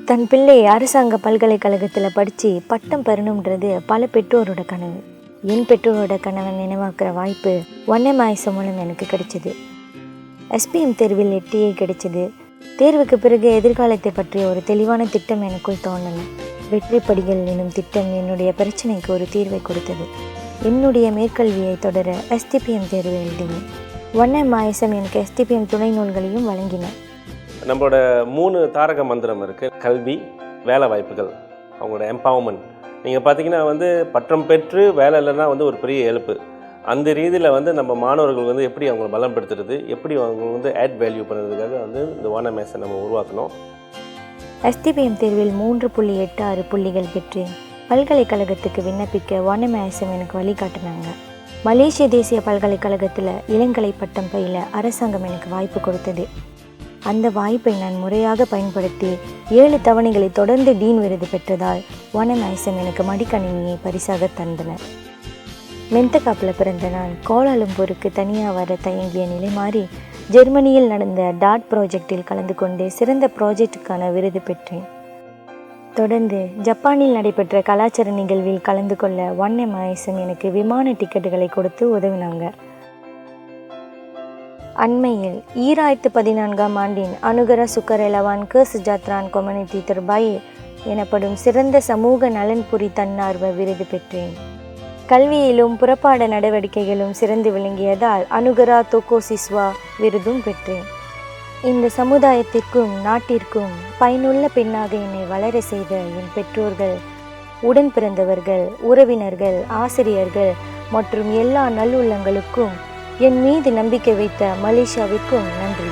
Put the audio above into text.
தன் பிள்ளை அரசாங்க பல்கலைக்கழகத்தில் படித்து பட்டம் பெறணுன்றது பல பெற்றோரோட கனவு. என் பெற்றோரோட கனவை நினைவாக்குற வாய்ப்பு ஒன்னமாயச மூலம் எனக்கு கிடைச்சிது. எஸ்பிஎம் தேர்வில் 8A கிடைச்சிது. தேர்வுக்கு பிறகு எதிர்காலத்தை பற்றிய ஒரு தெளிவான திட்டம் எனக்குள் தோணலை. வெற்றி படிகள் எனும் திட்டம் என்னுடைய பிரச்சனைக்கு ஒரு தீர்வை கொடுத்தது. என்னுடைய மேற்கல்வியை தொடர எஸ்டிபிஎம் தேர்வு எழுதினேன். ஒன்னமாயசம் எனக்கு எஸ்டிபிஎம் துணை நூல்களையும் வழங்கினேன். நம்மளோட 3 தாரக மந்திரம் இருக்குது. கல்வி, வேலை வாய்ப்புகள், அவங்களோட எம்பவர்மெண்ட். நீங்கள் பார்த்தீங்கன்னா பட்டம் பெற்று வேலை இல்லைன்னா ஒரு பெரிய இழப்பு. அந்த ரீதியில் நம்ம மாணவர்கள் எப்படி அவங்களை பலப்படுத்துறது, எப்படி அவங்க ஆட் வேல்யூ பண்ணுறதுக்காக இந்த ஒன்னமாயசம் நம்ம உருவாக்கணும். எஸ்டிபிஎம் தேர்வில் 3.86 புள்ளிகள் பெற்றேன். பல்கலைக்கழகத்துக்கு விண்ணப்பிக்க ஒன்னமாயசம் எனக்கு வழிகாட்டினாங்க. மலேசிய தேசிய பல்கலைக்கழகத்தில் இளங்கலை பட்டம் பயில அரசாங்கம் எனக்கு வாய்ப்பு கொடுத்தது. அந்த வாய்ப்பை நான் முறையாக பயன்படுத்தி 7 தவணைகளை தொடர்ந்து டீன் விருது பெற்றதால் ஒன்னமாயசம் எனக்கு மடிக்கணினியை பரிசாக தந்தனர். மென்தகாப்பில் பிறந்த நான் கோலாலம்பூருக்கு தனியாக வர தயங்கிய நிலை மாறி ஜெர்மனியில் நடந்த டாட் ப்ராஜெக்டில் கலந்து கொண்டு சிறந்த ப்ராஜெக்டுக்கான விருது பெற்றேன். தொடர்ந்து ஜப்பானில் நடைபெற்ற கலாச்சார நிகழ்வில் கலந்து கொள்ள ஒன்னமாயசம் எனக்கு விமான டிக்கெட்டுகளை கொடுத்து உதவினாங்க. அண்மையில் 2014ஆம் ஆண்டின் அனுகர சுக்கரெலவான் கேர்ஸ்ஜாத்ரான் கம்யூனிட்டி தர்பாய் எனப்படும் சிறந்த சமூக நலன்புரி தன்னார்வ விருது பெற்றேன். கல்வியிலும் புறப்பாட நடவடிக்கைகளும் சிறந்து விளங்கியதால் அனுகரா தோகோசிஸ்வா விருதும் பெற்றேன். இந்த சமுதாயத்திற்கும் நாட்டிற்கும் பயனுள்ள பெண்ணாக என்னை வளர செய்த என் பெற்றோர்கள், உடன் பிறந்தவர்கள், உறவினர்கள், ஆசிரியர்கள் மற்றும் எல்லா நல்லுள்ளங்களுக்கும், என் மீது நம்பிக்கை வைத்த மலேசியாவிற்கும் நன்றி.